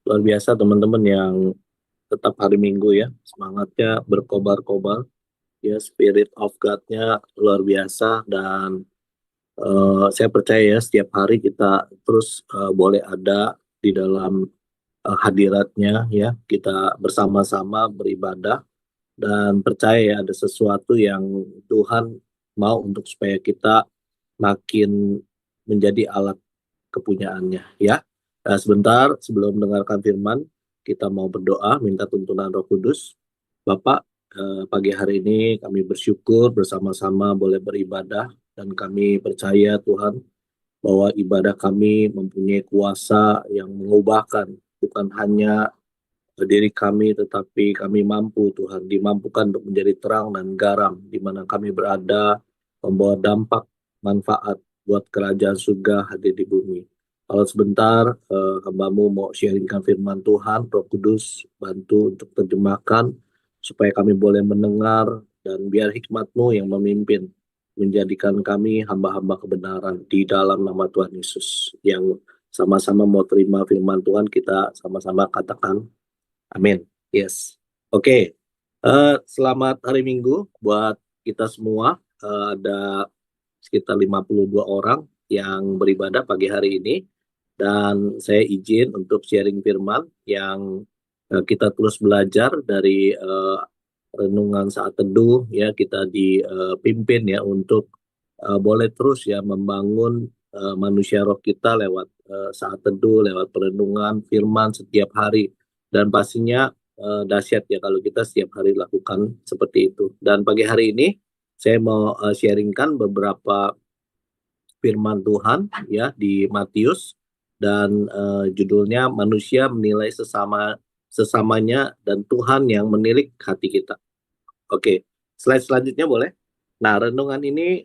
Luar biasa teman-teman yang tetap hari Minggu ya, semangatnya berkobar-kobar, ya Spirit of God-nya luar biasa dan saya percaya ya setiap hari kita terus boleh ada di dalam hadiratnya ya, kita bersama-sama beribadah dan percaya ya ada sesuatu yang Tuhan mau untuk supaya kita makin menjadi alat kepunyaannya ya. Sebentar sebelum mendengarkan firman, kita mau berdoa minta tuntunan Roh Kudus. Bapak, pagi hari ini kami bersyukur bersama-sama boleh beribadah dan kami percaya Tuhan bahwa ibadah kami mempunyai kuasa yang mengubahkan bukan hanya diri kami tetapi kami mampu Tuhan dimampukan untuk menjadi terang dan garam di mana kami berada membawa dampak manfaat buat kerajaan surga hadir di bumi. Kalau sebentar hambamu mau sharingkan firman Tuhan, Roh Kudus bantu untuk terjemahkan supaya kami boleh mendengar dan biar hikmat-Mu yang memimpin menjadikan kami hamba-hamba kebenaran di dalam nama Tuhan Yesus. Yang sama-sama mau terima firman Tuhan, kita sama-sama katakan amin. Yes. Oke. Selamat hari Minggu buat kita semua. Ada sekitar 52 orang yang beribadah pagi hari ini. Dan saya izin untuk sharing firman yang kita terus belajar dari renungan saat teduh ya, kita dipimpin ya untuk boleh terus ya membangun manusia roh kita lewat saat teduh, lewat perenungan firman setiap hari. Dan pastinya dahsyat ya kalau kita setiap hari lakukan seperti itu. Dan pagi hari ini saya mau sharingkan beberapa firman Tuhan ya di Matius dan judulnya manusia menilai sesamanya dan Tuhan yang menilik hati kita. Oke, slide selanjutnya boleh. Nah, renungan ini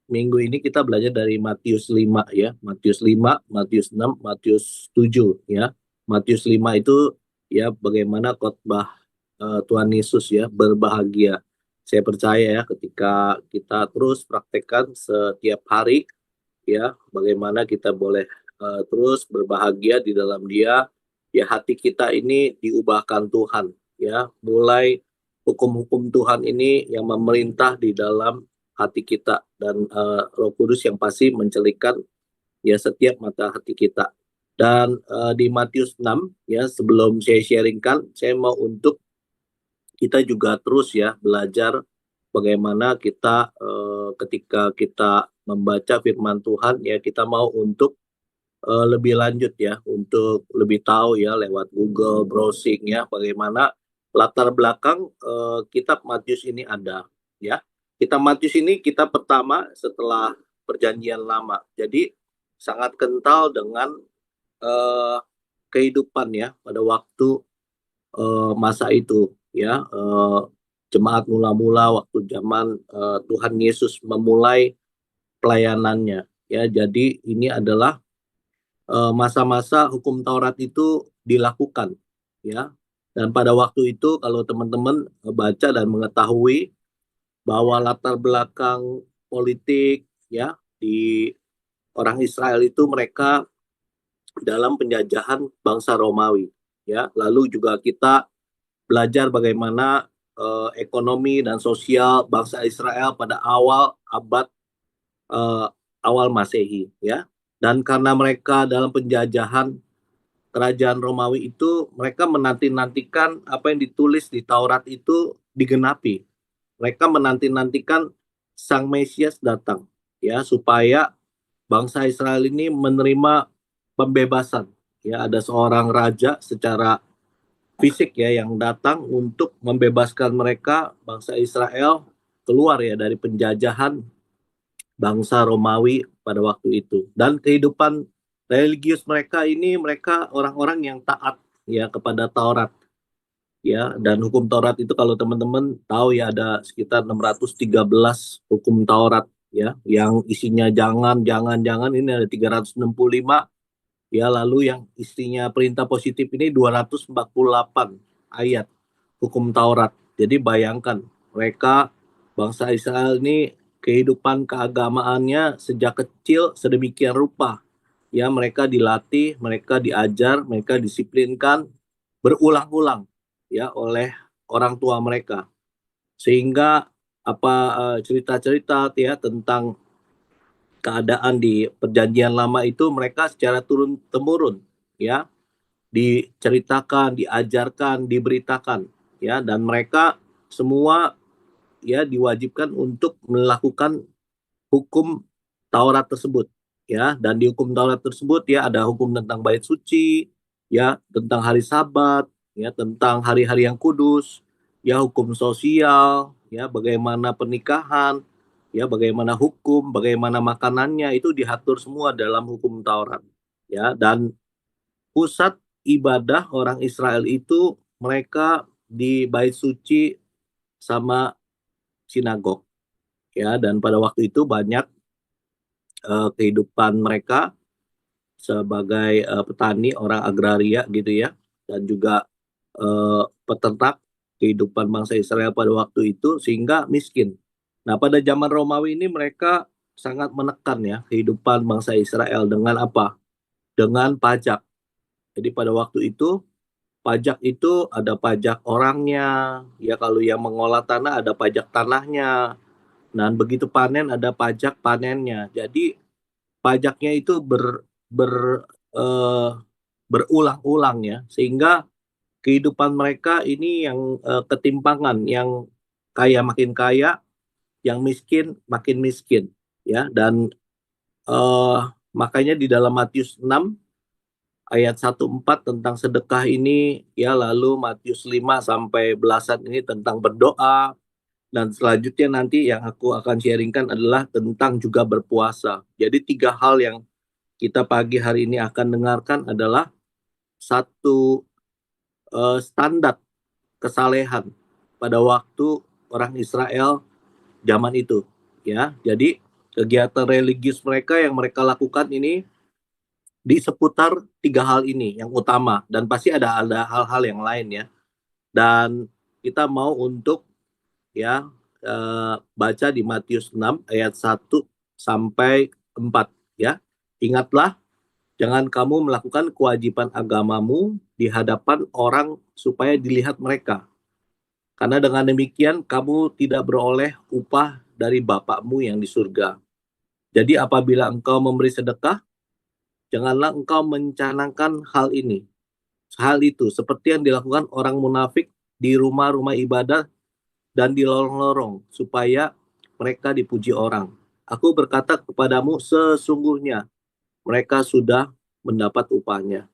minggu ini kita belajar dari Matius 5 ya. Matius 5, Matius 6, Matius 7 ya. Matius 5 itu ya bagaimana khotbah Tuhan Yesus ya berbahagia. Saya percaya ya ketika kita terus praktekkan setiap hari ya bagaimana kita boleh terus berbahagia di dalam Dia, ya hati kita ini diubahkan Tuhan ya, mulai hukum-hukum Tuhan ini yang memerintah di dalam hati kita dan Roh Kudus yang pasti mencelikan ya setiap mata hati kita. Dan di Matius 6 ya sebelum saya sharingkan, saya mau untuk kita juga terus ya belajar bagaimana kita ketika kita membaca firman Tuhan ya kita mau untuk lebih lanjut ya untuk lebih tahu ya lewat Google browsing ya bagaimana latar belakang kitab Matius ini ada ya. Kitab Matius ini kitab pertama setelah Perjanjian Lama. Jadi sangat kental dengan eh, kehidupan ya pada waktu masa itu ya jemaat mula-mula waktu zaman Tuhan Yesus memulai pelayanannya ya. Jadi ini adalah masa-masa hukum Taurat itu dilakukan ya. Dan pada waktu itu kalau teman-teman baca dan mengetahui bahwa latar belakang politik ya di orang Israel itu mereka dalam penjajahan bangsa Romawi ya. Lalu juga kita belajar bagaimana ekonomi dan sosial bangsa Israel pada awal abad eh, awal Masehi ya. Dan karena mereka dalam penjajahan kerajaan Romawi itu mereka menanti-nantikan apa yang ditulis di Taurat itu digenapi. Mereka menanti-nantikan Sang Mesias datang ya supaya bangsa Israel ini menerima pembebasan. Ya, ada seorang raja secara fisik ya yang datang untuk membebaskan mereka bangsa Israel keluar ya dari penjajahan bangsa Romawi pada waktu itu. Dan kehidupan religius mereka ini mereka orang-orang yang taat ya kepada Taurat ya. Dan hukum Taurat itu kalau teman-teman tahu ya ada sekitar 613 hukum Taurat ya yang isinya jangan jangan jangan ini ada 365 ya, lalu yang isinya perintah positif ini 248 ayat hukum Taurat. Jadi bayangkan mereka bangsa Israel ini kehidupan keagamaannya sejak kecil sedemikian rupa ya mereka dilatih, mereka diajar, mereka disiplinkan berulang-ulang ya oleh orang tua mereka. Sehingga cerita-cerita ya tentang keadaan di perjanjian lama itu mereka secara turun temurun ya diceritakan, diajarkan, diberitakan ya, dan mereka semua ya diwajibkan untuk melakukan hukum Taurat tersebut ya, dan di hukum Taurat tersebut ya ada hukum tentang bait suci ya, tentang hari Sabat ya, tentang hari-hari yang kudus ya, hukum sosial ya, bagaimana pernikahan ya, bagaimana hukum, bagaimana makanannya itu diatur semua dalam hukum Taurat ya. Dan pusat ibadah orang Israel itu mereka di bait suci sama sinagog ya, dan pada waktu itu banyak kehidupan mereka sebagai petani, orang agraria gitu ya, dan juga peternak, kehidupan bangsa Israel pada waktu itu sehingga miskin. Nah, pada zaman Romawi ini mereka sangat menekan ya kehidupan bangsa Israel dengan apa? Dengan pajak. Jadi pada waktu itu pajak itu ada pajak orangnya, ya kalau yang mengolah tanah ada pajak tanahnya. Dan begitu panen ada pajak panennya. Jadi pajaknya itu eh, berulang-ulang ya, sehingga kehidupan mereka ini yang ketimpangan, yang kaya makin kaya, yang miskin makin miskin ya. Dan eh, makanya di dalam Matius 6 ayat 1-4 tentang sedekah ini ya, lalu Matius 5 sampai belasan ini tentang berdoa, dan selanjutnya nanti yang aku akan sharingkan adalah tentang juga berpuasa. Jadi tiga hal yang kita pagi hari ini akan dengarkan adalah satu, standar kesalehan pada waktu orang Israel zaman itu ya. Jadi kegiatan religius mereka yang mereka lakukan ini di seputar tiga hal ini yang utama, dan pasti ada hal-hal yang lain ya. Dan kita mau untuk ya baca di Matius 6 ayat 1-4 ya. Ingatlah, jangan kamu melakukan kewajiban agamamu di hadapan orang supaya dilihat mereka. Karena dengan demikian kamu tidak beroleh upah dari Bapakmu yang di surga. Jadi apabila engkau memberi sedekah, janganlah engkau mencanangkan hal ini, hal itu, seperti yang dilakukan orang munafik di rumah-rumah ibadah dan di lorong-lorong, supaya mereka dipuji orang. Aku berkata kepadamu, sesungguhnya mereka sudah mendapat upahnya.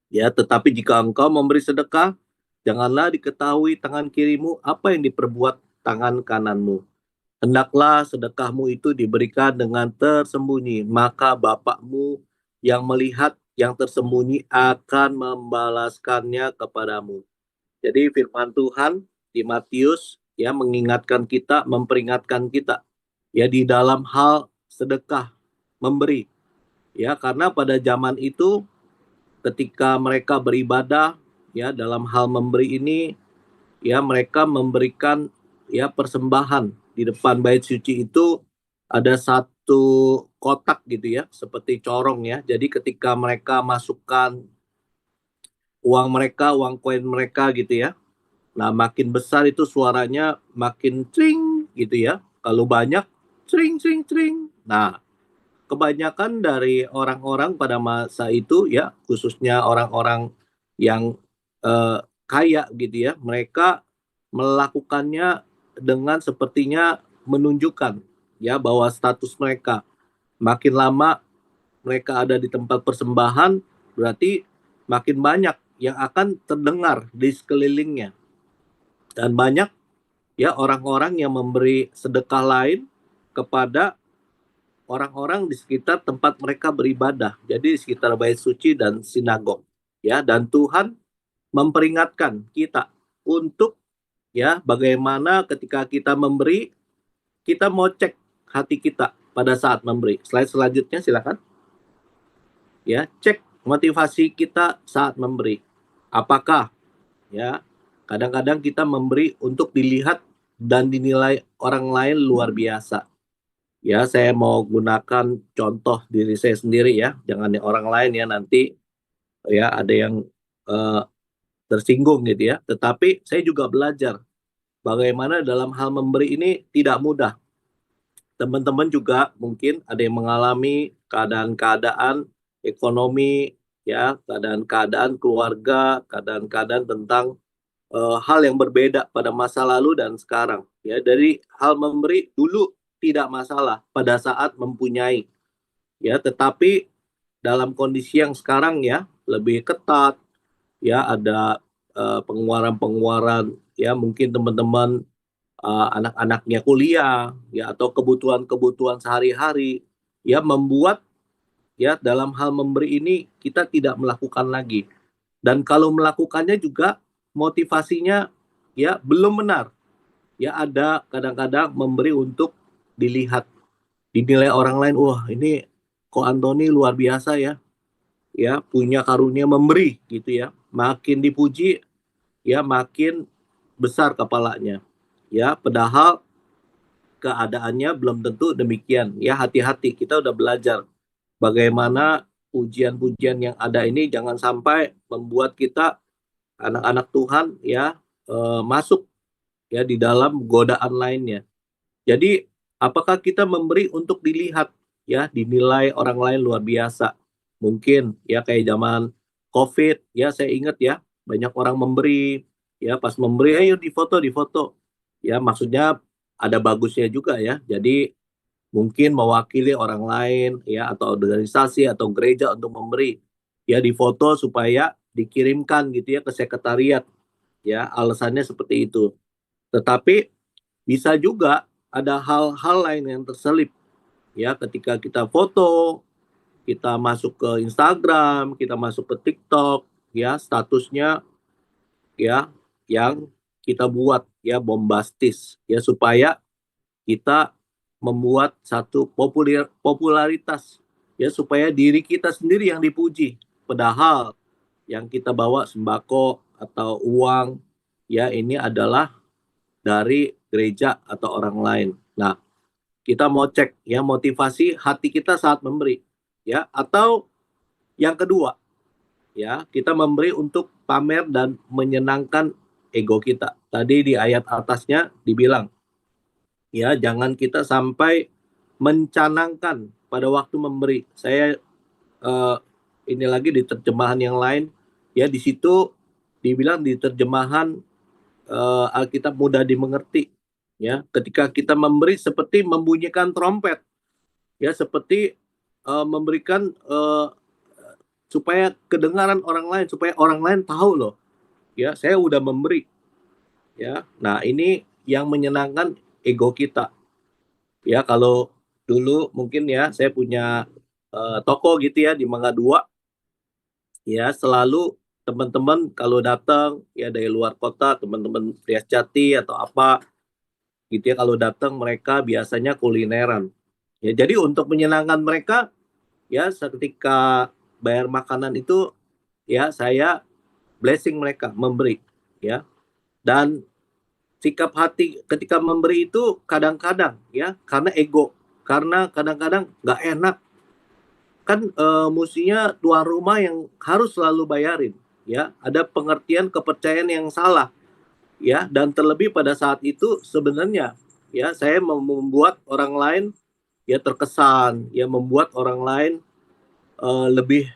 Ya, tetapi jika engkau memberi sedekah, janganlah diketahui tangan kirimu apa yang diperbuat tangan kananmu. Hendaklah sedekahmu itu diberikan dengan tersembunyi, maka Bapakmu yang melihat yang tersembunyi akan membalaskannya kepadamu. Jadi firman Tuhan di Matius ya mengingatkan kita, memperingatkan kita ya di dalam hal sedekah, memberi. Ya, karena pada zaman itu ketika mereka beribadah ya dalam hal memberi ini, ya mereka memberikan ya persembahan di depan bait suci itu, ada satu kotak gitu ya, seperti corong ya. Jadi ketika mereka masukkan uang mereka, uang koin mereka gitu ya, nah makin besar itu suaranya makin cring gitu ya. Kalau banyak cring cring cring. Nah, kebanyakan dari orang-orang pada masa itu ya, khususnya orang-orang yang kaya gitu ya, mereka melakukannya dengan sepertinya menunjukkan ya bahwa status mereka, makin lama mereka ada di tempat persembahan, berarti makin banyak yang akan terdengar di sekelilingnya, dan banyak ya orang-orang yang memberi sedekah lain kepada orang-orang di sekitar tempat mereka beribadah. Jadi di sekitar bait suci dan sinagog. Ya, dan Tuhan memperingatkan kita untuk ya bagaimana ketika kita memberi, kita mau cek hati kita pada saat memberi. Slide selanjutnya silakan. Ya, cek motivasi kita saat memberi. Apakah ya kadang-kadang kita memberi untuk dilihat dan dinilai orang lain luar biasa. Ya, saya mau gunakan contoh diri saya sendiri ya, jangan yang orang lain ya, nanti ya ada yang eh, tersinggung gitu ya. Tetapi saya juga belajar bagaimana dalam hal memberi ini tidak mudah. Teman-teman juga mungkin ada yang mengalami keadaan-keadaan ekonomi ya, keadaan-keadaan keluarga, keadaan-keadaan tentang hal yang berbeda pada masa lalu dan sekarang ya. Dari hal memberi dulu tidak masalah pada saat mempunyai ya, tetapi dalam kondisi yang sekarang ya lebih ketat ya, ada pengeluaran-pengeluaran ya, mungkin teman-teman anak-anaknya kuliah ya, atau kebutuhan-kebutuhan sehari-hari ya, membuat ya dalam hal memberi ini kita tidak melakukan lagi, dan kalau melakukannya juga motivasinya ya belum benar ya. Ada kadang-kadang memberi untuk dilihat, dinilai orang lain, wah ini kok Anthony luar biasa ya, ya punya karunia memberi gitu ya. Makin dipuji ya makin besar kepalanya ya, padahal keadaannya belum tentu demikian ya. Hati-hati, kita udah belajar bagaimana pujian-pujian yang ada ini jangan sampai membuat kita anak-anak Tuhan ya masuk ya di dalam godaan lainnya. Jadi apakah kita memberi untuk dilihat ya, dinilai orang lain luar biasa? Mungkin ya kayak zaman COVID ya, saya ingat ya, banyak orang memberi ya, pas memberi ayo difoto difoto. Ya maksudnya ada bagusnya juga ya. Jadi mungkin mewakili orang lain ya, atau organisasi atau gereja untuk memberi ya, difoto supaya dikirimkan gitu ya ke sekretariat ya, alasannya seperti itu. Tetapi bisa juga ada hal-hal lain yang terselip ya, ketika kita foto, kita masuk ke Instagram, kita masuk ke TikTok ya, statusnya ya yang kita buat ya bombastis ya, supaya kita membuat satu popularitas ya, supaya diri kita sendiri yang dipuji, padahal yang kita bawa sembako atau uang ya, ini adalah dari gereja atau orang lain. Nah, kita mau cek ya motivasi hati kita saat memberi ya, atau yang kedua ya, kita memberi untuk pamer dan menyenangkan ego kita. Tadi di ayat atasnya dibilang ya, jangan kita sampai mencanangkan pada waktu memberi. Saya eh, ini lagi di terjemahan yang lain ya, di situ dibilang di terjemahan Alkitab mudah dimengerti ya, ketika kita memberi seperti membunyikan trompet ya, seperti memberikan supaya kedengaran orang lain, supaya orang lain tahu loh ya, saya udah memberi ya. Nah ini yang menyenangkan ego kita ya. Kalau dulu mungkin ya saya punya toko gitu ya di Mangga Dua ya, selalu teman-teman kalau datang ya dari luar kota, teman-teman Prias Jati atau apa gitu ya, kalau datang mereka biasanya kulineran ya. Jadi untuk menyenangkan mereka ya, seketika bayar makanan itu ya, saya blessing mereka, memberi ya. Dan sikap hati ketika memberi itu kadang-kadang ya karena ego, karena kadang-kadang nggak enak kan, mestinya tuan rumah yang harus selalu bayarin ya, ada pengertian kepercayaan yang salah ya. Dan terlebih pada saat itu sebenarnya ya, saya membuat orang lain ya terkesan ya, membuat orang lain lebih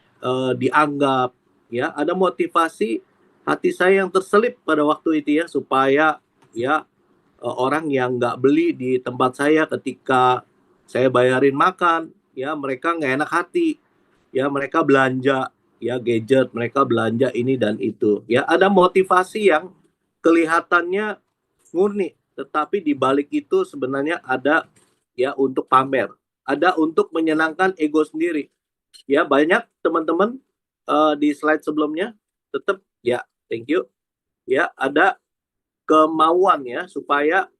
dianggap ya. Ada motivasi hati saya yang terselip pada waktu itu ya, supaya ya orang yang nggak beli di tempat saya ketika saya bayarin makan ya, mereka nggak enak hati ya, mereka belanja ya gadget, mereka belanja ini dan itu ya. Ada motivasi yang kelihatannya murni, tetapi di balik itu sebenarnya ada ya untuk pamer, ada untuk menyenangkan ego sendiri ya. Banyak teman-teman di slide sebelumnya tetap ya, thank you ya, ada kemauan ya, supaya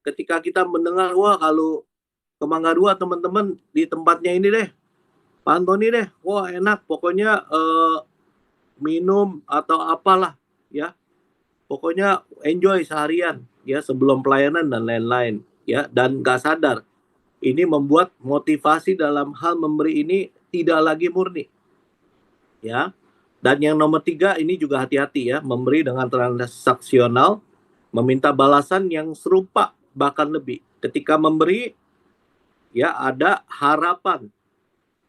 ketika kita mendengar, wah kalau ke Mangga Dua teman-teman di tempatnya ini deh, Pak Antoni deh, wah enak pokoknya, minum atau apalah ya, pokoknya enjoy seharian ya sebelum pelayanan dan lain-lain ya, dan nggak sadar ini membuat motivasi dalam hal memberi ini tidak lagi murni. Ya. Dan yang nomor 3 ini juga hati-hati ya, memberi dengan transaksional, meminta balasan yang serupa bahkan lebih. Ketika memberi ya ada harapan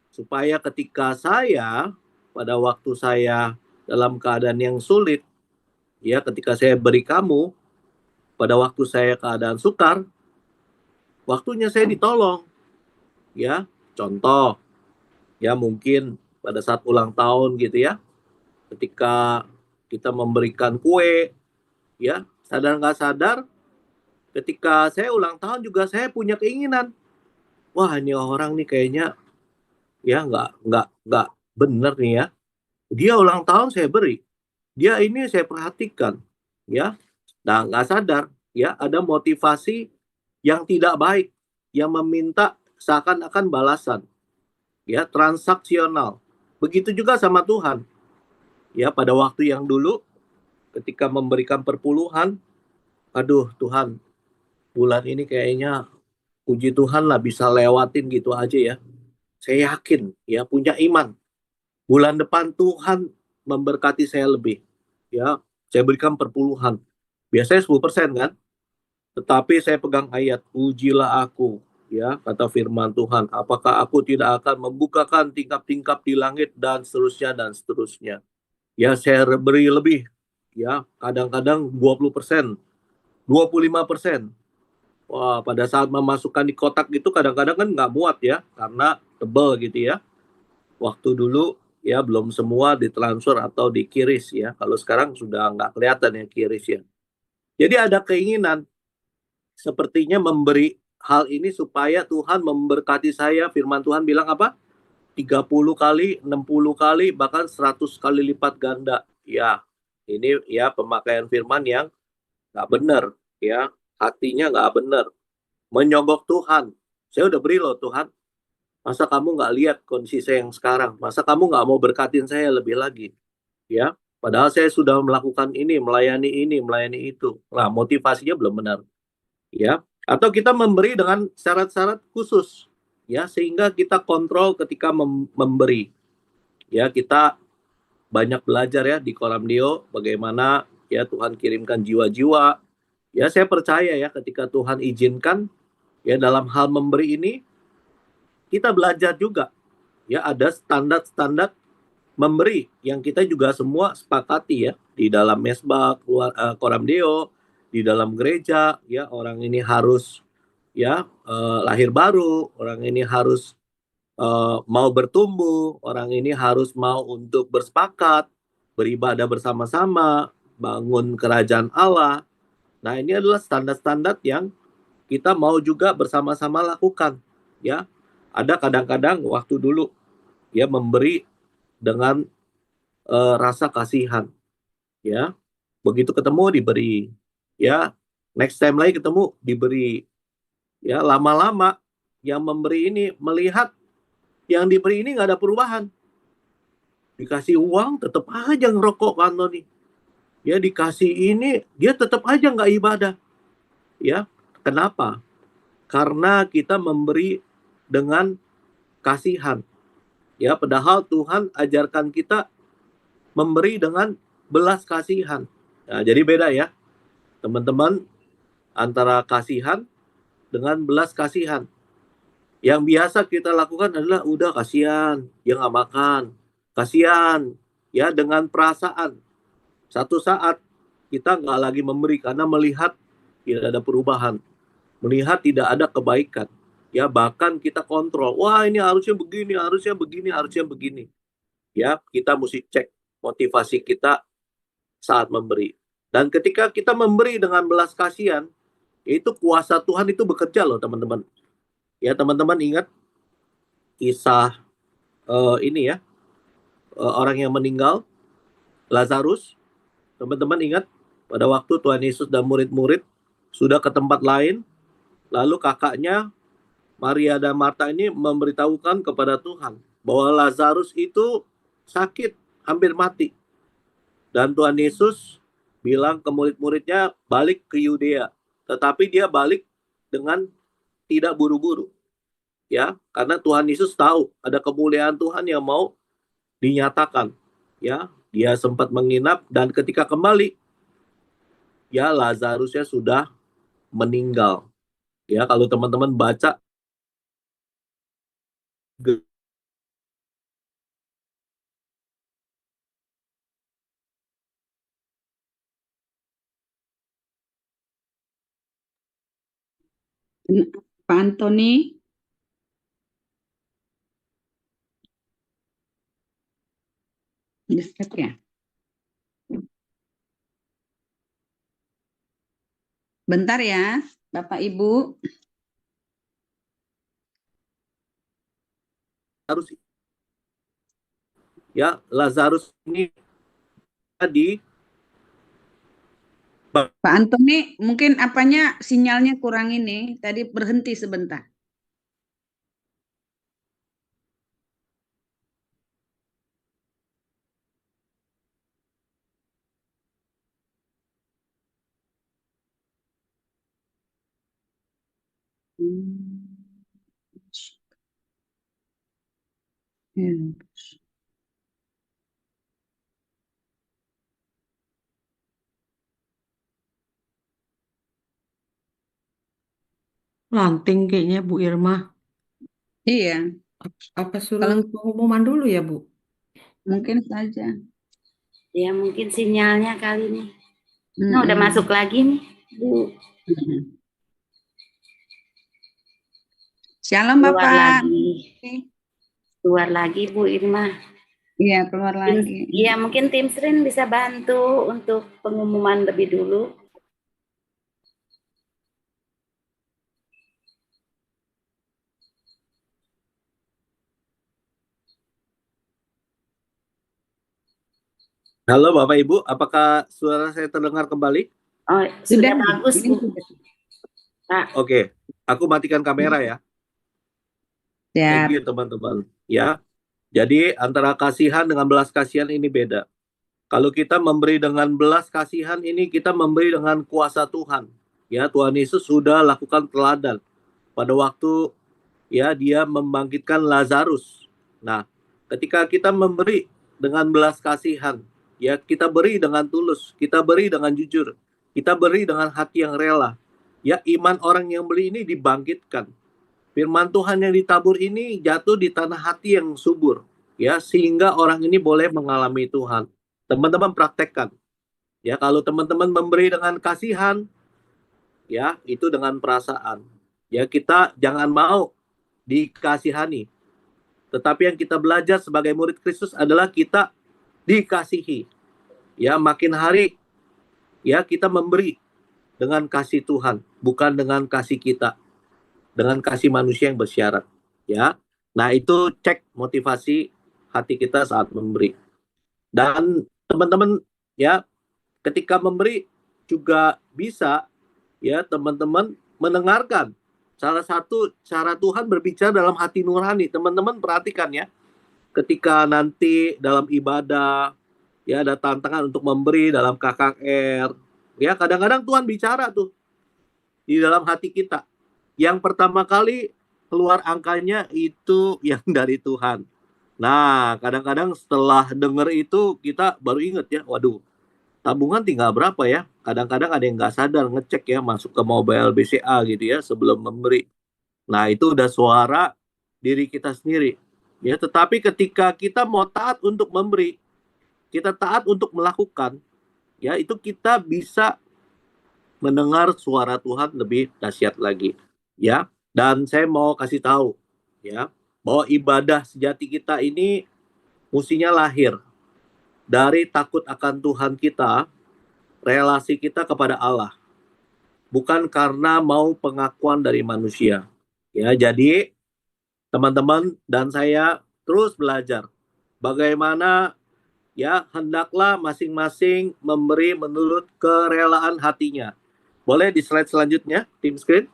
supaya ketika saya pada waktu saya dalam keadaan yang sulit, ya ketika saya beri kamu pada waktu saya keadaan sukar, waktunya saya ditolong. Ya, contoh ya mungkin pada saat ulang tahun gitu ya, ketika kita memberikan kue, ya sadar nggak sadar, ketika saya ulang tahun juga saya punya keinginan, wah ini orang nih kayaknya ya nggak bener nih ya, dia ulang tahun saya beri, dia ini saya perhatikan, ya, nah nggak sadar, ya ada motivasi yang tidak baik, yang meminta seakan-akan balasan, ya transaksional. Begitu juga sama Tuhan, ya pada waktu yang dulu ketika memberikan perpuluhan, aduh Tuhan, bulan ini kayaknya puji Tuhan lah bisa lewatin gitu aja ya. Saya yakin ya punya iman. Bulan depan Tuhan memberkati saya lebih. Ya, saya berikan perpuluhan. Biasanya 10% kan? Tetapi saya pegang ayat, ujilah aku, ya, kata firman Tuhan. Apakah aku tidak akan membukakan tingkap-tingkap di langit dan seterusnya dan seterusnya. Ya, saya beri lebih. Ya, kadang-kadang 20%, 25%. Wah, pada saat memasukkan di kotak itu kadang-kadang kan nggak muat ya, karena tebel gitu ya. Waktu dulu ya belum semua ditransfer atau dikiris ya. Kalau sekarang sudah nggak kelihatan ya kiris ya. Jadi ada keinginan sepertinya memberi hal ini supaya Tuhan memberkati saya. Firman Tuhan bilang apa? 30 kali, 60 kali, bahkan 100 kali lipat ganda. Ya, ini ya pemakaian firman yang nggak benar. Ya, hatinya nggak benar. Menyogok Tuhan. Saya udah beri loh Tuhan. Masa kamu nggak lihat kondisi saya yang sekarang? Masa kamu nggak mau berkatin saya lebih lagi? Ya, padahal saya sudah melakukan ini, melayani itu. Nah, motivasinya belum benar. Ya, atau kita memberi dengan syarat-syarat khusus. Ya, sehingga kita kontrol ketika memberi. Ya, kita banyak belajar ya di Koram Deo bagaimana ya Tuhan kirimkan jiwa-jiwa. Ya, saya percaya ya ketika Tuhan izinkan ya dalam hal memberi ini kita belajar juga. Ya, ada standar-standar memberi yang kita juga semua sepakati ya di dalam mesbah Koram Deo, di dalam gereja ya orang ini harus ya lahir baru, orang ini harus mau bertumbuh, orang ini harus mau untuk bersepakat, beribadah bersama-sama, bangun kerajaan Allah. Nah, ini adalah standar-standar yang kita mau juga bersama-sama lakukan ya. Ada kadang-kadang waktu dulu ya memberi dengan rasa kasihan ya, begitu ketemu diberi ya, next time lagi ketemu diberi ya, lama-lama yang memberi ini melihat yang diberi ini nggak ada perubahan, dikasih uang tetap aja ngerokok kan nih ya, dikasih ini dia tetap aja nggak ibadah ya. Kenapa? Karena kita memberi dengan kasihan ya, padahal Tuhan ajarkan kita memberi dengan belas kasihan. Nah, jadi beda ya teman-teman antara kasihan dengan belas kasihan. Yang biasa kita lakukan adalah udah kasihan, dia nggak makan. Kasihan, ya dengan perasaan. Satu saat kita nggak lagi memberi karena melihat tidak ada perubahan. Melihat tidak ada kebaikan. Ya bahkan kita kontrol. Wah ini harusnya begini, harusnya begini, harusnya begini. Ya kita mesti cek motivasi kita saat memberi. Dan ketika kita memberi dengan belas kasihan, itu kuasa Tuhan itu bekerja loh teman-teman. Ya teman-teman ingat kisah ini ya, orang yang meninggal, Lazarus. Teman-teman ingat pada waktu Tuhan Yesus dan murid-murid sudah ke tempat lain, lalu kakaknya Maria dan Marta ini memberitahukan kepada Tuhan bahwa Lazarus itu sakit, hampir mati. Dan Tuhan Yesus bilang ke murid-muridnya balik ke Yudea. Tetapi dia balik dengan tidak buru-buru. ya, karena Tuhan Yesus tahu ada kemuliaan Tuhan yang mau dinyatakan, ya. Dia sempat menginap dan ketika kembali, ya Lazarusnya sudah meninggal. Ya, kalau teman-teman baca Pak Antoni, diskret ya. Bentar ya, Bapak Ibu. harus, ya Lazarus ini di Pak Antoni, mungkin apanya sinyalnya kurang ini. Tadi berhenti sebentar. Hmm. Lanting kayaknya Bu Irma. Iya, Apa suruh kalau pengumuman dulu ya Bu? mungkin saja. Ya mungkin sinyalnya kali ini. Nah udah masuk lagi nih Bu. Shalom Keluar Bapak. lagi. Keluar lagi Bu Irma. Iya, keluar lagi. Iya mungkin tim Srin bisa bantu untuk pengumuman lebih dulu. Halo Bapak Ibu, apakah suara saya terdengar kembali? Oh, sudah bagus Bu. Pak. Oke, aku matikan kamera ya. Siap. Thank you teman-teman. Ya, jadi antara kasihan dengan belas kasihan ini beda. Kalau kita memberi dengan belas kasihan ini kita memberi dengan kuasa Tuhan. Ya, Tuhan Yesus sudah lakukan teladan pada waktu ya dia membangkitkan Lazarus. Nah, ketika kita memberi dengan belas kasihan, ya kita beri dengan tulus, kita beri dengan jujur, kita beri dengan hati yang rela. Ya, iman orang yang beli ini dibangkitkan. Firman Tuhan yang ditabur ini jatuh di tanah hati yang subur, ya, sehingga orang ini boleh mengalami Tuhan. Teman-teman praktekkan. Ya, kalau teman-teman memberi dengan kasihan, ya, itu dengan perasaan. Ya, kita jangan mau dikasihani. Tetapi yang kita belajar sebagai murid Kristus adalah kita dikasihi. Ya, makin hari ya kita memberi dengan kasih Tuhan, bukan dengan kasih kita, dengan kasih manusia yang bersyarat. Ya, nah itu cek motivasi hati kita saat memberi. Dan teman-teman ya, ketika memberi juga bisa ya teman-teman mendengarkan. Salah satu cara Tuhan berbicara dalam hati nurani. Teman-teman perhatikan ya, ketika nanti dalam ibadah ya ada tantangan untuk memberi dalam KKR, ya kadang-kadang Tuhan bicara tuh di dalam hati kita. Yang pertama kali keluar angkanya itu yang dari Tuhan. Nah, kadang-kadang setelah dengar itu kita baru ingat ya, waduh, tabungan tinggal berapa ya? Kadang-kadang ada yang nggak sadar ngecek ya, masuk ke mobile BCA gitu ya sebelum memberi. Nah, itu udah suara diri kita sendiri. Ya, tetapi ketika kita mau taat untuk memberi, kita taat untuk melakukan, ya itu kita bisa mendengar suara Tuhan lebih dahsyat lagi, ya. Dan saya mau kasih tahu, ya, bahwa ibadah sejati kita ini mestinya lahir dari takut akan Tuhan kita, relasi kita kepada Allah, bukan karena mau pengakuan dari manusia. Ya, jadi teman-teman dan saya terus belajar bagaimana ya hendaklah masing-masing memberi menurut kerelaan hatinya. Boleh di slide selanjutnya, tim screen.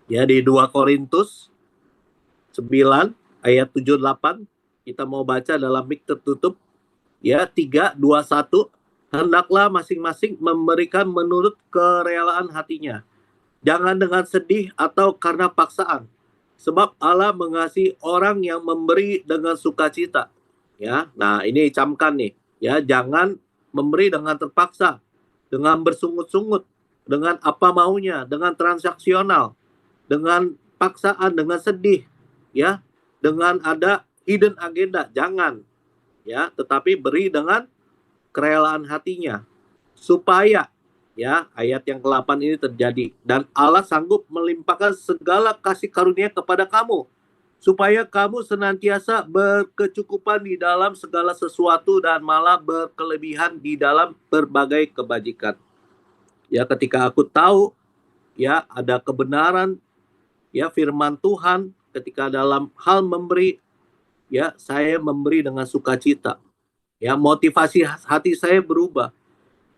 Ya, di 2 Korintus 9 ayat 78 kita mau baca dalam mic tertutup. Ya, 3 2 1, hendaklah masing-masing memberikan menurut kerelaan hatinya. Jangan dengan sedih atau karena paksaan, sebab Allah mengasihi orang yang memberi dengan sukacita. Ya, nah ini camkan nih, ya, jangan memberi dengan terpaksa, dengan bersungut-sungut, dengan apa maunya, dengan transaksional, dengan paksaan, dengan sedih, ya, dengan ada hidden agenda, jangan, ya, tetapi beri dengan kerelaan hatinya, supaya, ya, ayat yang ke-8 ini terjadi, dan Allah sanggup melimpahkan segala kasih karunia kepada kamu, supaya kamu senantiasa berkecukupan di dalam segala sesuatu dan malah berkelebihan di dalam berbagai kebajikan. Ya, ketika aku tahu, ya, ada kebenaran, ya, firman Tuhan, ketika dalam hal memberi, ya, saya memberi dengan sukacita. Ya, motivasi hati saya berubah.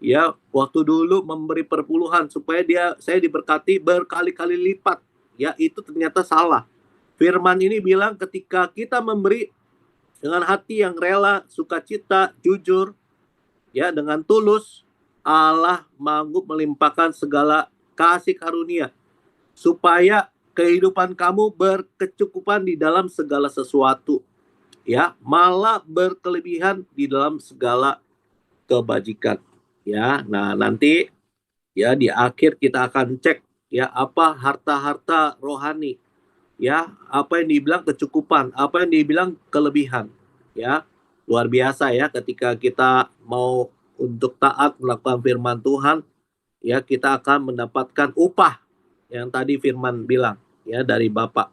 Ya, waktu dulu memberi perpuluhan supaya saya diberkati berkali-kali lipat. Ya, itu ternyata salah. Firman ini bilang ketika kita memberi dengan hati yang rela, sukacita, jujur, ya, dengan tulus, Allah sanggup melimpahkan segala kasih karunia supaya kehidupan kamu berkecukupan di dalam segala sesuatu, ya, malah berkelebihan di dalam segala kebajikan, ya. Nah, nanti, ya, di akhir kita akan cek, ya, apa harta-harta rohani, ya, apa yang dibilang kecukupan, apa yang dibilang kelebihan, ya. Luar biasa, ya, ketika kita mau untuk taat melakukan firman Tuhan, ya, kita akan mendapatkan upah yang tadi firman bilang, ya, dari Bapak.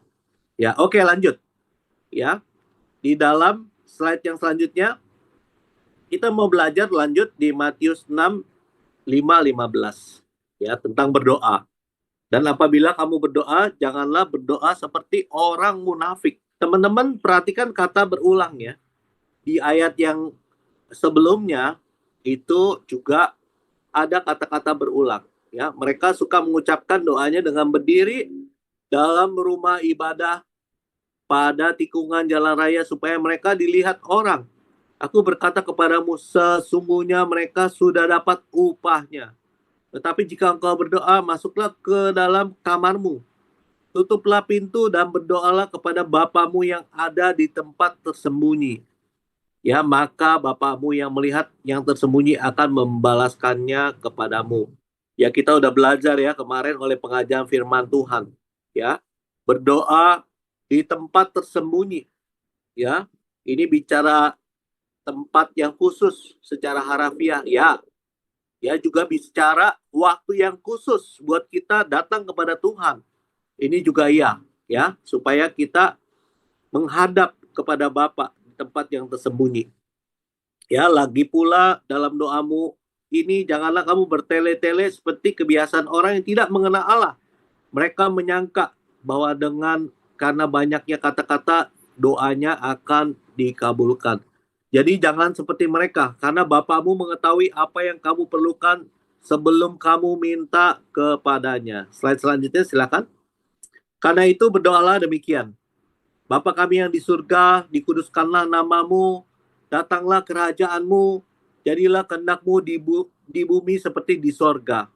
Ya, oke, lanjut, ya. Di dalam slide yang selanjutnya kita mau belajar lanjut di Matius 6, 5-15, ya, tentang berdoa. Dan apabila kamu berdoa, janganlah berdoa seperti orang munafik. Teman-teman perhatikan kata berulang, ya. Di ayat yang sebelumnya itu juga ada kata-kata berulang, ya. Mereka suka mengucapkan doanya dengan berdiri dalam rumah ibadah pada tikungan jalan raya supaya mereka dilihat orang. Aku berkata kepadamu, sesungguhnya mereka sudah dapat upahnya. Tetapi jika engkau berdoa, masuklah ke dalam kamarmu, tutuplah pintu dan berdoalah kepada Bapamu yang ada di tempat tersembunyi. Ya, maka Bapamu yang melihat yang tersembunyi akan membalaskannya kepadamu. Ya, kita udah belajar, ya, kemarin oleh pengajaran firman Tuhan. Ya, berdoa di tempat tersembunyi. Ya, ini bicara tempat yang khusus secara harafiah. Ya, juga bicara waktu yang khusus buat kita datang kepada Tuhan. Ini juga ya, supaya kita menghadap kepada Bapa di tempat yang tersembunyi. Ya, lagi pula dalam doamu ini janganlah kamu bertele-tele seperti kebiasaan orang yang tidak mengenal Allah. Mereka menyangka bahwa karena banyaknya kata-kata doanya akan dikabulkan. Jadi jangan seperti mereka, karena Bapamu mengetahui apa yang kamu perlukan sebelum kamu minta kepadanya. Slide selanjutnya silakan. Karena itu berdoalah demikian. Bapa kami yang di surga, dikuduskanlah namamu, datanglah kerajaanmu, jadilah kehendakmu di bumi seperti di sorga.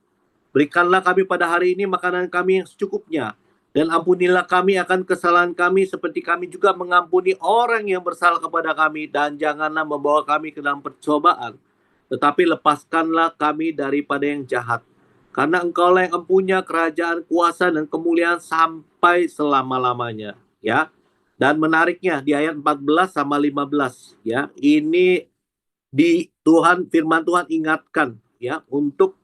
Berikanlah kami pada hari ini makanan kami yang secukupnya, dan ampunilah kami akan kesalahan kami seperti kami juga mengampuni orang yang bersalah kepada kami, dan janganlah membawa kami ke dalam percobaan, tetapi lepaskanlah kami daripada yang jahat. Karena Engkaulah yang mempunyai kerajaan, kuasa, dan kemuliaan sampai selama-lamanya. Ya. Dan menariknya di ayat 14 sama 15, ya, ini di firman Tuhan ingatkan, ya, untuk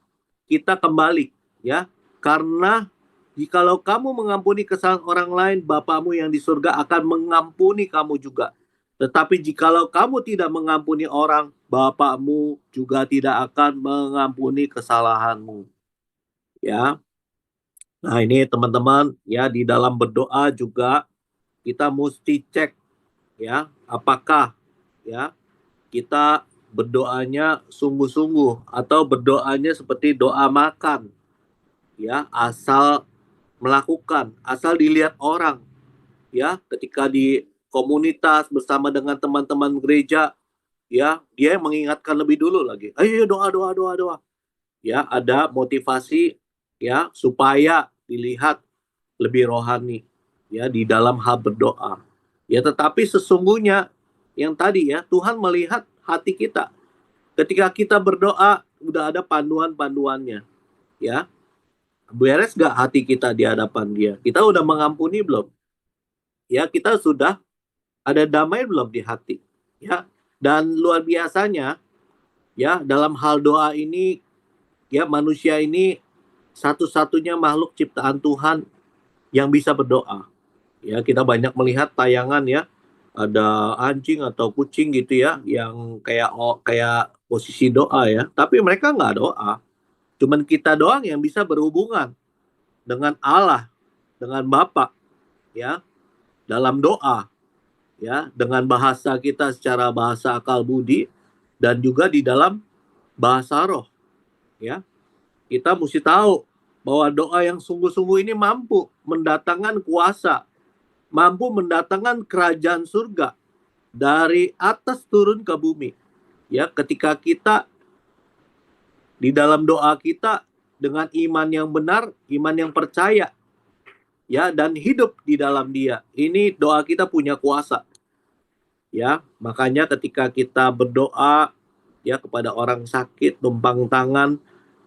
kita kembali, ya, karena jikalau kamu mengampuni kesalahan orang lain, Bapamu yang di surga akan mengampuni kamu juga. Tetapi jikalau kamu tidak mengampuni orang, Bapamu juga tidak akan mengampuni kesalahanmu. Ya. Nah, ini teman-teman, ya, di dalam berdoa juga kita mesti cek, ya, apakah, ya, kita berdoanya sungguh-sungguh atau berdoanya seperti doa makan, ya, asal melakukan, asal dilihat orang, ya, ketika di komunitas bersama dengan teman-teman gereja, ya, dia mengingatkan lebih dulu lagi, ayo doa, ya, ada motivasi, ya, supaya dilihat lebih rohani, ya di dalam hal berdoa. Ya, tetapi sesungguhnya yang tadi ya, Tuhan melihat hati kita. Ketika kita berdoa, udah ada panduan-panduannya, ya. Beres gak hati kita di hadapan Dia? Kita udah mengampuni belum? Ya, kita sudah ada damai belum di hati? Ya, dan luar biasanya, ya, dalam hal doa ini, ya, manusia ini satu-satunya makhluk ciptaan Tuhan yang bisa berdoa. Ya, kita banyak melihat tayangan ya, ada anjing atau kucing gitu ya, yang kayak posisi doa ya, tapi mereka nggak doa. Cuman kita doang yang bisa berhubungan dengan Allah, dengan Bapa, ya, dalam doa, ya, dengan bahasa kita secara bahasa akal budi dan juga di dalam bahasa roh, ya. Kita mesti tahu bahwa doa yang sungguh-sungguh ini mampu mendatangkan kuasa, mampu mendatangkan kerajaan surga dari atas turun ke bumi. Ya, ketika kita di dalam doa kita dengan iman yang benar, iman yang percaya, ya, dan hidup di dalam Dia. Ini doa kita punya kuasa. Ya, makanya ketika kita berdoa ya kepada orang sakit, tumpang tangan,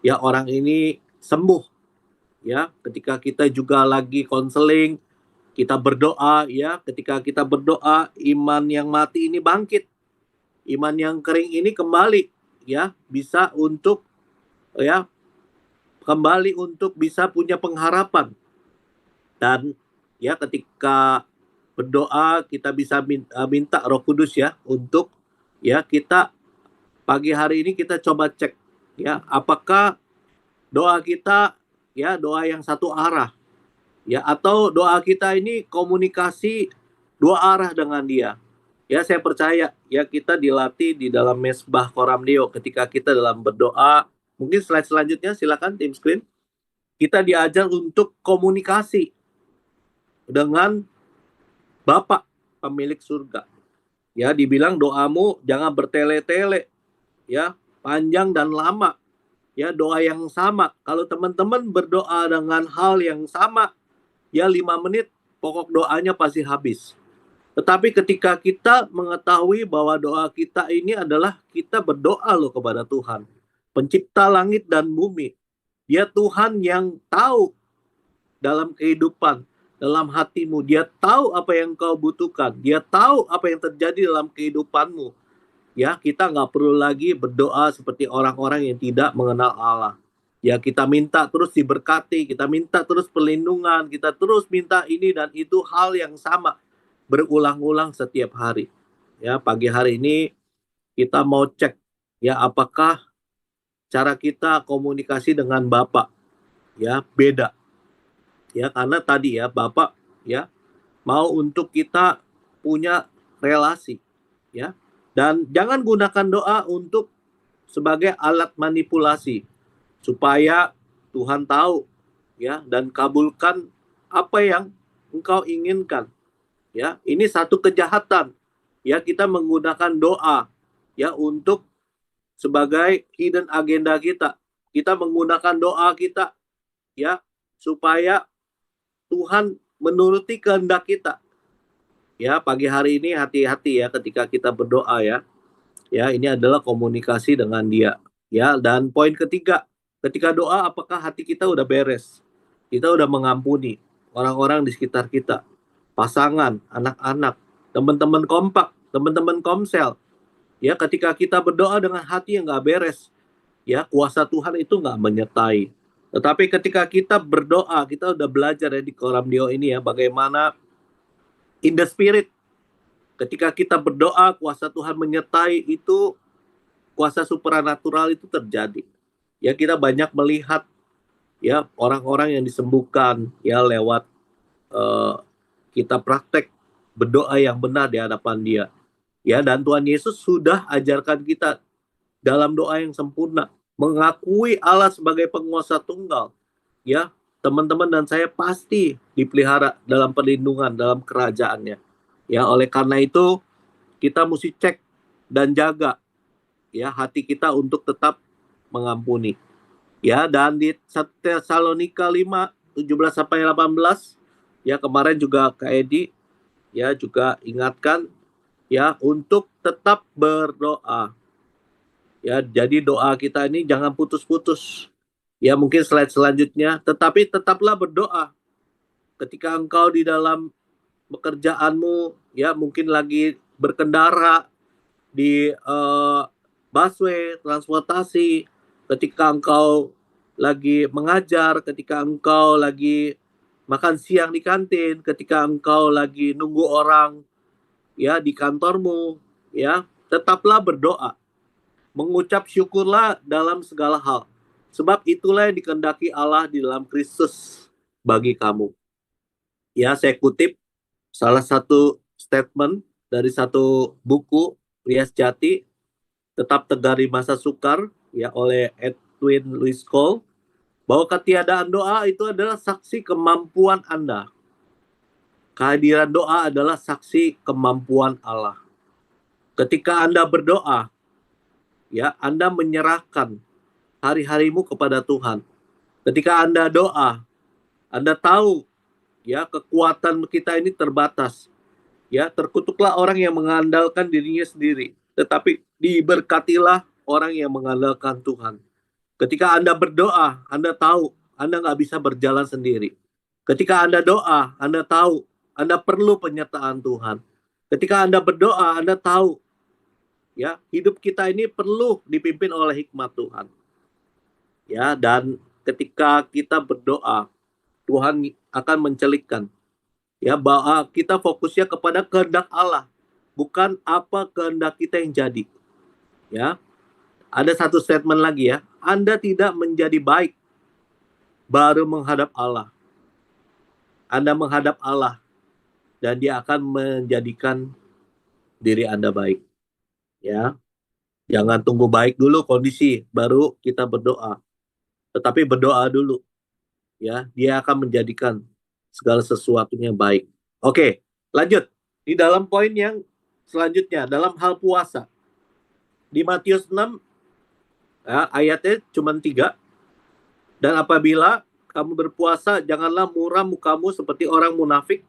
ya orang ini sembuh. Ya, ketika kita juga lagi konseling, kita berdoa ya, ketika kita berdoa, iman yang mati ini bangkit. Iman yang kering ini kembali ya, bisa untuk ya kembali untuk bisa punya pengharapan. Dan ya ketika berdoa kita bisa minta Roh Kudus ya untuk ya kita pagi hari ini kita coba cek ya apakah doa kita ya doa yang satu arah ya atau doa kita ini komunikasi dua arah dengan Dia. Ya, saya percaya ya kita dilatih di dalam mesbah Koram Deo ketika kita dalam berdoa. Mungkin slide selanjutnya silakan tim screen. Kita diajar untuk komunikasi dengan Bapa pemilik surga. Ya, dibilang doamu jangan bertele-tele, ya, panjang dan lama. Ya, doa yang sama. Kalau teman-teman berdoa dengan hal yang sama, ya 5 menit pokok doanya pasti habis. Tetapi ketika kita mengetahui bahwa doa kita ini adalah kita berdoa loh kepada Tuhan, pencipta langit dan bumi. Dia Tuhan yang tahu dalam kehidupan, dalam hatimu. Dia tahu apa yang kau butuhkan. Dia tahu apa yang terjadi dalam kehidupanmu. Ya, kita nggak perlu lagi berdoa seperti orang-orang yang tidak mengenal Allah. Ya, kita minta terus diberkati, kita minta terus perlindungan, kita terus minta ini dan itu hal yang sama berulang-ulang setiap hari. Ya, pagi hari ini kita mau cek ya apakah cara kita komunikasi dengan Bapak ya beda. Ya, karena tadi ya Bapak ya mau untuk kita punya relasi ya. Dan jangan gunakan doa untuk sebagai alat manipulasi supaya Tuhan tahu ya dan kabulkan apa yang engkau inginkan. Ya, ini satu kejahatan. Ya, kita menggunakan doa ya untuk sebagai hidden agenda kita. Kita menggunakan doa kita ya supaya Tuhan menuruti kehendak kita. Ya, pagi hari ini hati-hati ya ketika kita berdoa ya. Ya, ini adalah komunikasi dengan Dia. Ya, dan poin ketiga, ketika doa apakah hati kita udah beres? Kita udah mengampuni orang-orang di sekitar kita. Pasangan, anak-anak, teman-teman kompak, teman-teman komsel. Ya, ketika kita berdoa dengan hati yang nggak beres, ya kuasa Tuhan itu nggak menyertai. Tetapi ketika kita berdoa, kita udah belajar ya di Koram Deo ini ya, bagaimana in the spirit. Ketika kita berdoa, kuasa Tuhan menyertai itu, kuasa supranatural itu terjadi. Ya, kita banyak melihat ya orang-orang yang disembuhkan ya lewat kita praktek berdoa yang benar di hadapan Dia. Ya, dan Tuhan Yesus sudah ajarkan kita dalam doa yang sempurna, mengakui Allah sebagai penguasa tunggal. Ya, teman-teman dan saya pasti dipelihara dalam perlindungan dalam kerajaannya. Ya, oleh karena itu kita mesti cek dan jaga ya hati kita untuk tetap mengampuni. Ya, dan di 1 Tesalonika 5 17 sampai 18 Ya, kemarin juga Kak Edi ya juga ingatkan ya untuk tetap berdoa. Ya, jadi doa kita ini jangan putus-putus. Ya, mungkin slide selanjutnya, tetapi tetaplah berdoa. Ketika engkau di dalam pekerjaanmu, ya mungkin lagi berkendara di busway, transportasi, ketika engkau lagi mengajar, ketika engkau lagi makan siang di kantin, ketika engkau lagi nunggu orang ya di kantormu, ya tetaplah berdoa. Mengucap syukurlah dalam segala hal. Sebab itulah yang dikehendaki Allah di dalam Kristus bagi kamu. Ya, saya kutip salah satu statement dari satu buku Pria Sejati, Tetap Tegar di Masa Sukar, ya oleh Edwin Louis Cole, bahwa ketiadaan doa itu adalah saksi kemampuan Anda. Kehadiran doa adalah saksi kemampuan Allah. Ketika Anda berdoa, ya Anda menyerahkan hari-harimu kepada Tuhan. Ketika Anda doa, Anda tahu ya kekuatan kita ini terbatas. Ya, terkutuklah orang yang mengandalkan dirinya sendiri, tetapi diberkatilah orang yang mengandalkan Tuhan. Ketika Anda berdoa, Anda tahu Anda nggak bisa berjalan sendiri. Ketika Anda doa, Anda tahu Anda perlu penyertaan Tuhan. Ketika Anda berdoa, Anda tahu ya hidup kita ini perlu dipimpin oleh hikmat Tuhan. Ya, dan ketika kita berdoa, Tuhan akan mencelikkan ya bahwa kita fokusnya kepada kehendak Allah, bukan apa kehendak kita yang jadi. Ya, ada satu statement lagi ya, Anda tidak menjadi baik baru menghadap Allah. Anda menghadap Allah dan Dia akan menjadikan diri Anda baik. Ya, jangan tunggu baik dulu kondisi baru kita berdoa, tetapi berdoa dulu. Ya, Dia akan menjadikan segala sesuatunya baik. Oke, lanjut di dalam poin yang selanjutnya dalam hal puasa. Di Matius 6 ya, ayatnya cuma 3. Dan apabila kamu berpuasa, janganlah muram mukamu seperti orang munafik.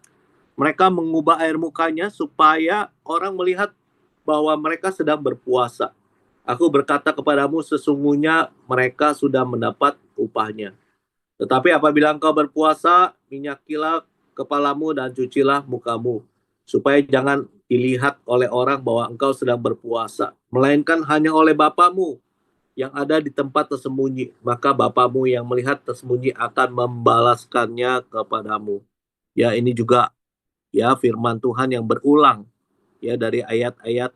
Mereka mengubah air mukanya supaya orang melihat bahwa mereka sedang berpuasa. Aku berkata kepadamu, sesungguhnya mereka sudah mendapat upahnya. Tetapi apabila engkau berpuasa, minyakilah kepalamu dan cucilah mukamu, supaya jangan dilihat oleh orang bahwa engkau sedang berpuasa, melainkan hanya oleh Bapamu yang ada di tempat tersembunyi. Maka Bapamu yang melihat tersembunyi akan membalaskannya kepadamu. Ya, ini juga ya firman Tuhan yang berulang ya dari ayat-ayat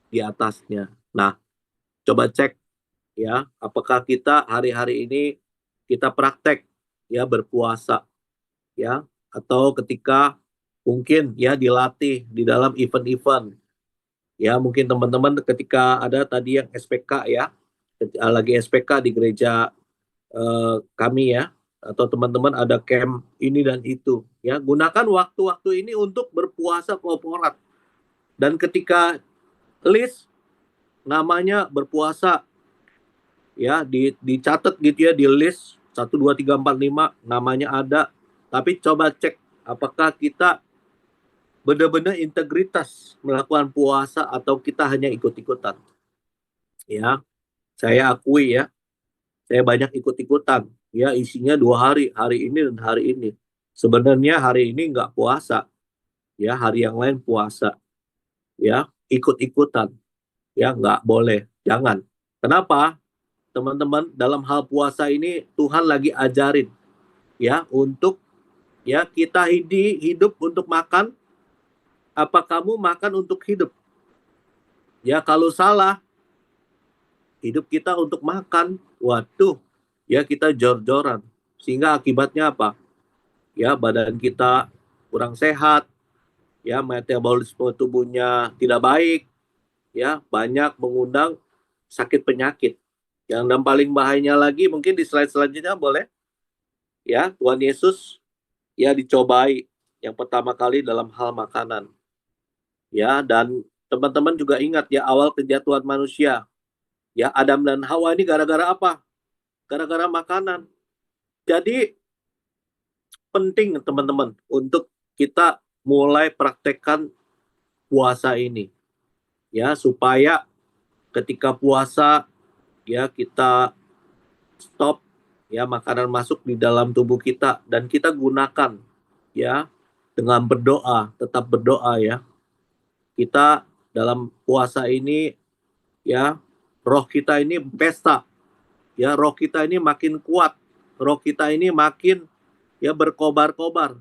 di atasnya. Nah, coba cek ya, apakah kita hari-hari ini kita praktek ya berpuasa ya, atau ketika mungkin ya dilatih di dalam event-event ya, mungkin teman-teman ketika ada tadi yang SPK ya, lagi SPK di gereja kami ya, atau teman-teman ada camp ini dan itu ya, gunakan waktu-waktu ini untuk berpuasa korporat. Dan ketika list namanya berpuasa ya dicatat gitu ya, di list 1 2 3 4 5 namanya ada, tapi coba cek apakah kita benar-benar integritas melakukan puasa atau kita hanya ikut-ikutan. Ya, saya akui ya, saya banyak ikut-ikutan ya, isinya 2 hari, hari ini dan hari ini. Sebenarnya hari ini nggak puasa ya, hari yang lain puasa ya, ikut-ikutan ya, nggak boleh, jangan. Kenapa? Teman-teman, dalam hal puasa ini Tuhan lagi ajarin ya untuk ya kita hidup untuk makan, apa kamu makan untuk hidup? Ya kalau salah hidup kita untuk makan, waduh ya kita jor-joran, sehingga akibatnya apa? Ya badan kita kurang sehat, ya metabolisme tubuhnya tidak baik, ya banyak mengundang sakit penyakit. Yang paling bahayanya lagi, mungkin di slide selanjutnya boleh ya, Tuhan Yesus ya dicobai yang pertama kali dalam hal makanan ya, dan teman-teman juga ingat ya awal kejatuhan manusia ya, Adam dan Hawa ini gara-gara apa? Gara-gara makanan. Jadi penting teman-teman untuk kita mulai praktekkan puasa ini, ya, supaya ketika puasa ya kita stop ya makanan masuk di dalam tubuh kita dan kita gunakan ya dengan berdoa, tetap berdoa ya. Kita dalam puasa ini ya, roh kita ini pesta. Ya, roh kita ini makin kuat. Roh kita ini makin ya berkobar-kobar.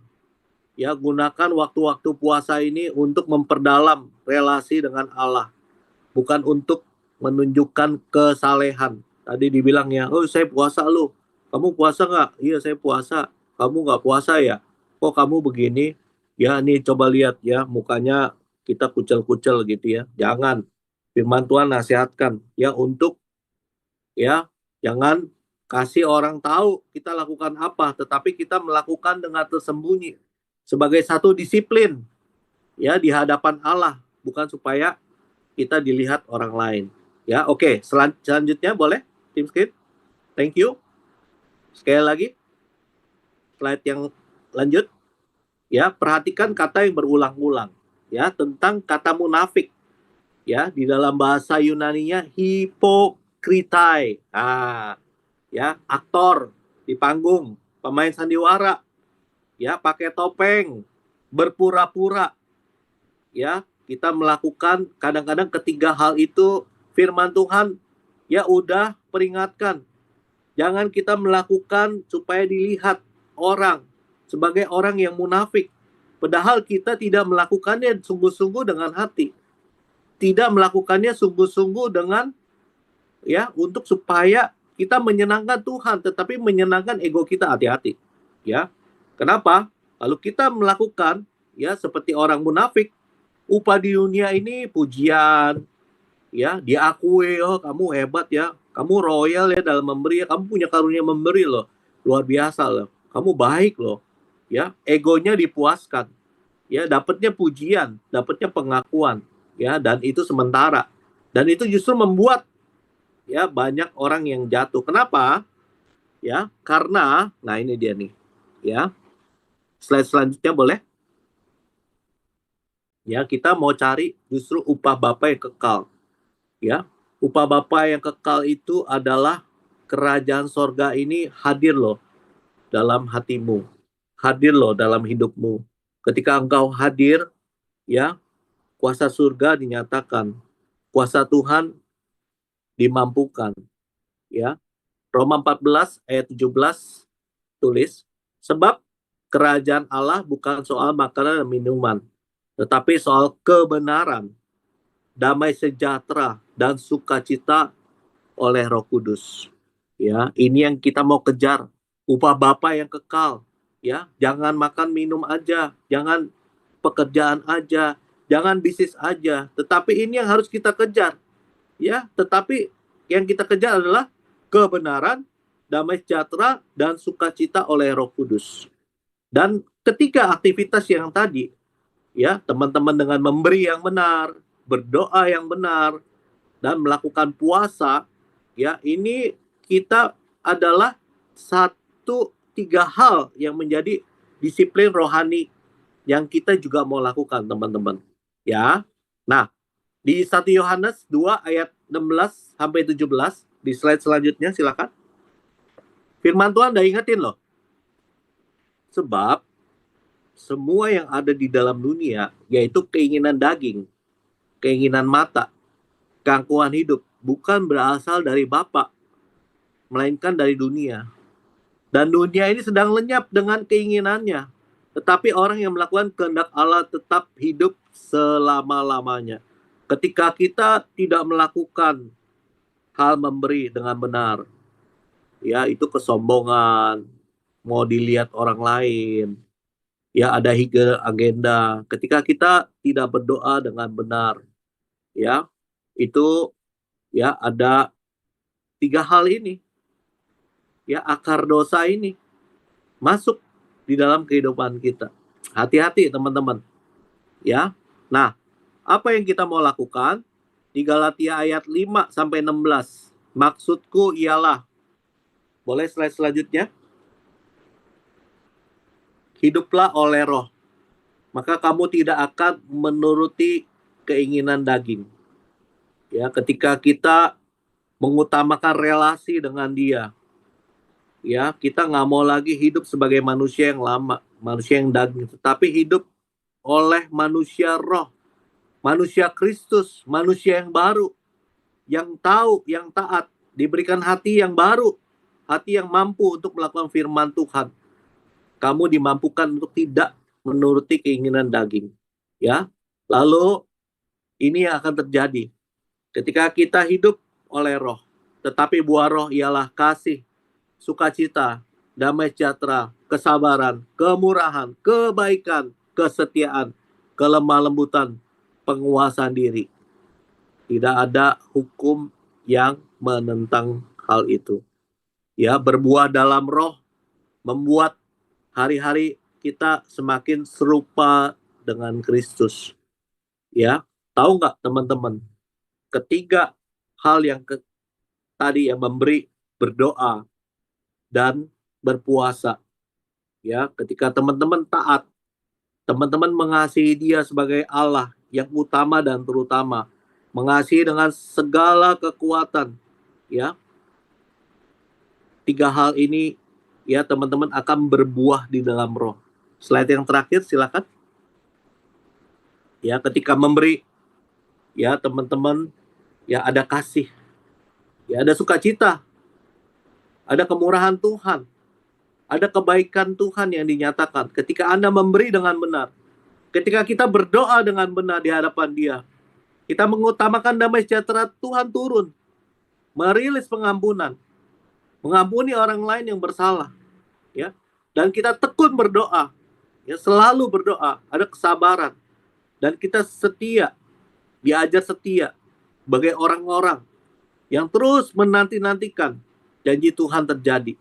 Ya, gunakan waktu-waktu puasa ini untuk memperdalam relasi dengan Allah, bukan untuk menunjukkan kesalehan. Tadi dibilang ya, oh saya puasa lu. Kamu puasa nggak? Iya saya puasa. Kamu nggak puasa ya? Kok kamu begini? Ya nih coba lihat ya, mukanya kita kucel-kucel gitu ya. Jangan. Firman Tuhan nasihatkan ya untuk ya jangan kasih orang tahu kita lakukan apa, tetapi kita melakukan dengan tersembunyi sebagai satu disiplin ya di hadapan Allah, bukan supaya kita dilihat orang lain. Ya, oke. Selanjutnya boleh tim skip. Thank you. Sekali lagi slide yang lanjut. Ya, perhatikan kata yang berulang-ulang ya tentang kata munafik. Ya, di dalam bahasa Yunaninya hipokritai. Ya, aktor di panggung, pemain sandiwara. Ya, pakai topeng, berpura-pura. Ya, kita melakukan kadang-kadang ketiga hal itu firman Tuhan ya udah peringatkan. Jangan kita melakukan supaya dilihat orang sebagai orang yang munafik. Padahal kita tidak melakukannya sungguh-sungguh dengan hati. Tidak melakukannya sungguh-sungguh dengan ya untuk supaya kita menyenangkan Tuhan, tetapi menyenangkan ego kita. Hati-hati. Ya. Kenapa? Kalau kita melakukan ya seperti orang munafik, upah di dunia ini pujian, ya diakui, oh kamu hebat ya, kamu royal ya dalam memberi, kamu punya karunia memberi loh, luar biasa loh, kamu baik loh, ya egonya dipuaskan, ya dapatnya pujian, dapatnya pengakuan, ya dan itu sementara, dan itu justru membuat ya banyak orang yang jatuh. Kenapa? Ya karena, nah ini dia nih, ya slide selanjutnya boleh. Ya, kita mau cari justru upah Bapa yang kekal. Ya, upah Bapa yang kekal itu adalah kerajaan sorga ini hadir loh dalam hatimu. Hadir loh dalam hidupmu. Ketika engkau hadir, ya, kuasa surga dinyatakan. Kuasa Tuhan dimampukan. Ya, Roma 14 ayat 17 tulis, sebab kerajaan Allah bukan soal makanan dan minuman, tetapi soal kebenaran, damai sejahtera, dan sukacita oleh Roh Kudus. Ya, ini yang kita mau kejar, upah Bapa yang kekal. Ya, jangan makan minum aja, jangan pekerjaan aja, jangan bisnis aja, tetapi ini yang harus kita kejar. Ya, tetapi yang kita kejar adalah kebenaran, damai sejahtera, dan sukacita oleh Roh Kudus. Dan ketika aktivitas yang tadi, ya teman-teman dengan memberi yang benar, berdoa yang benar, dan melakukan puasa, ya ini kita adalah tiga hal yang menjadi disiplin rohani yang kita juga mau lakukan teman-teman. Ya, nah di 1 Yohanes 2 ayat 16 sampai 17 di slide selanjutnya silakan. Firman Tuhan udah ingetin loh. Sebab semua yang ada di dalam dunia, yaitu keinginan daging, keinginan mata, keangkuhan hidup, bukan berasal dari Bapa, melainkan dari dunia. Dan dunia ini sedang lenyap dengan keinginannya. Tetapi orang yang melakukan kehendak Allah tetap hidup selama-lamanya. Ketika kita tidak melakukan hal memberi dengan benar, ya itu kesombongan, mau dilihat orang lain, ya ada hidden agenda. Ketika kita tidak berdoa dengan benar, ya itu ya ada tiga hal ini, ya akar dosa ini masuk di dalam kehidupan kita. Hati-hati teman-teman, ya. Nah, apa yang kita mau lakukan di Galatia ayat 5 sampai 16? Maksudku ialah, boleh slide selanjutnya? hiduplah oleh roh, maka kamu tidak akan menuruti keinginan daging. Ya, ketika kita mengutamakan relasi dengan dia, ya, kita nggak mau lagi hidup sebagai manusia yang lama, manusia yang daging, tetapi hidup oleh manusia roh, manusia Kristus, manusia yang baru, yang tahu, yang taat, diberikan hati yang baru, hati yang mampu untuk melakukan firman Tuhan. Kamu dimampukan untuk tidak menuruti keinginan daging. Ya, lalu ini yang akan terjadi ketika kita hidup oleh roh. Tetapi buah roh ialah kasih, sukacita, damai sejahtera, kesabaran, kemurahan, kebaikan, kesetiaan, kelemah lembutan, penguasaan diri. Tidak ada hukum yang menentang hal itu. Ya, berbuah dalam roh membuat hari-hari kita semakin serupa dengan Kristus. Ya, tahu nggak teman-teman? Ketiga hal yang tadi yang memberi, berdoa dan berpuasa. Ya, ketika teman-teman taat, teman-teman mengasihi Dia sebagai Allah yang utama dan terutama, mengasihi dengan segala kekuatan. Ya, tiga hal ini ya teman-teman akan berbuah di dalam roh. Slide yang terakhir silakan. Ya, ketika memberi, ya teman-teman, ya ada kasih, ya ada sukacita, ada kemurahan Tuhan, ada kebaikan Tuhan yang dinyatakan. Ketika Anda memberi dengan benar, ketika kita berdoa dengan benar di hadapan Dia, kita mengutamakan damai sejahtera, Tuhan turun, merilis pengampunan, mengampuni orang lain yang bersalah, ya. Dan kita tekun berdoa, ya selalu berdoa, ada kesabaran, dan kita setia, diajar setia sebagai orang-orang yang terus menanti-nantikan janji Tuhan terjadi.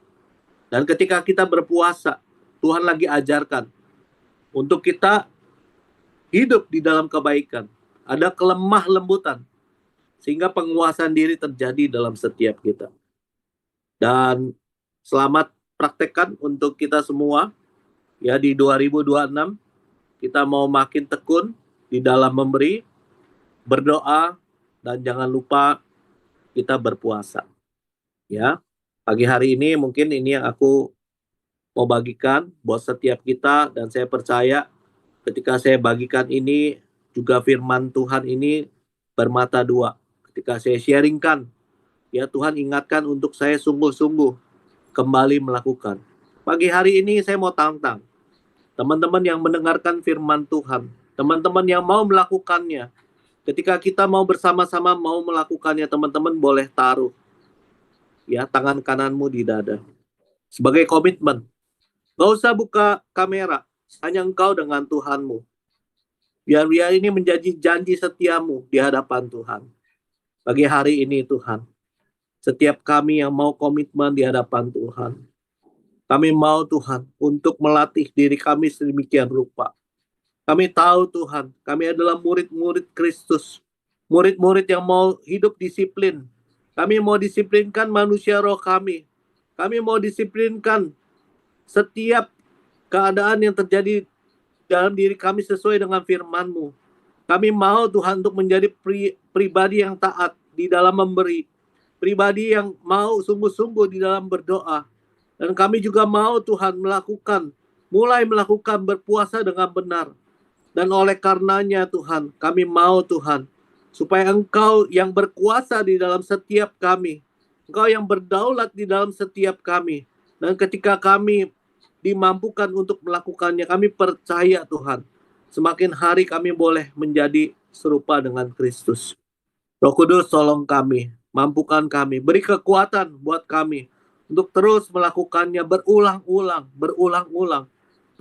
Dan ketika kita berpuasa, Tuhan lagi ajarkan untuk kita hidup di dalam kebaikan, ada kelemah lembutan, sehingga penguasaan diri terjadi dalam setiap kita. Dan selamat praktekkan untuk kita semua, ya di 2026, kita mau makin tekun di dalam memberi, berdoa, dan jangan lupa kita berpuasa. Ya, pagi hari ini mungkin ini yang aku mau bagikan buat setiap kita, dan saya percaya ketika saya bagikan ini juga firman Tuhan ini bermata dua. Ketika saya sharingkan, ya Tuhan ingatkan untuk saya sungguh-sungguh kembali melakukan. Pagi hari ini saya mau tantang teman-teman yang mendengarkan firman Tuhan, teman-teman yang mau melakukannya. Ketika kita mau bersama-sama mau melakukannya, teman-teman boleh taruh ya tangan kananmu di dada sebagai komitmen. Gak usah buka kamera, hanya engkau dengan Tuhanmu. Biar ini menjadi janji setiamu di hadapan Tuhan. Pagi hari ini Tuhan, setiap kami yang mau komitmen di hadapan Tuhan, kami mau Tuhan untuk melatih diri kami sedemikian rupa. Kami tahu Tuhan, kami adalah murid-murid Kristus, murid-murid yang mau hidup disiplin. Kami mau disiplinkan manusia roh kami. Kami mau disiplinkan setiap keadaan yang terjadi dalam diri kami sesuai dengan firman-Mu. Kami mau Tuhan untuk menjadi pribadi yang taat di dalam memberi, pribadi yang mau sungguh-sungguh di dalam berdoa. Dan kami juga mau Tuhan mulai melakukan berpuasa dengan benar. Dan oleh karenanya Tuhan, kami mau Tuhan, supaya Engkau yang berkuasa di dalam setiap kami, Engkau yang berdaulat di dalam setiap kami. Dan ketika kami dimampukan untuk melakukannya, kami percaya Tuhan, semakin hari kami boleh menjadi serupa dengan Kristus. Roh Kudus tolong kami, mampukan kami, beri kekuatan buat kami untuk terus melakukannya berulang-ulang.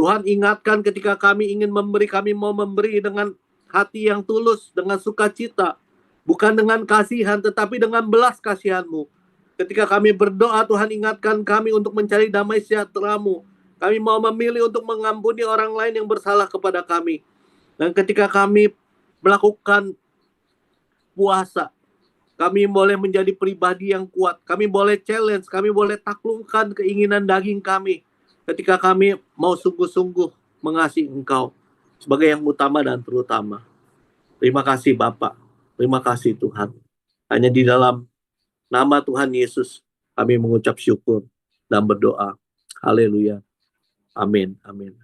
Tuhan ingatkan ketika kami ingin memberi, kami mau memberi dengan hati yang tulus, dengan sukacita, bukan dengan kasihan, tetapi dengan belas kasihan-Mu. Ketika kami berdoa, Tuhan ingatkan kami untuk mencari damai sejahtera-Mu. Kami mau memilih untuk mengampuni orang lain yang bersalah kepada kami. Dan ketika kami melakukan puasa, kami boleh menjadi pribadi yang kuat. Kami boleh challenge, kami boleh taklukkan keinginan daging kami. ketika kami mau sungguh-sungguh mengasihi Engkau sebagai yang utama dan terutama. Terima kasih Bapak, terima kasih Tuhan. Hanya di dalam nama Tuhan Yesus kami mengucap syukur dan berdoa. Haleluya. Amin. Amin.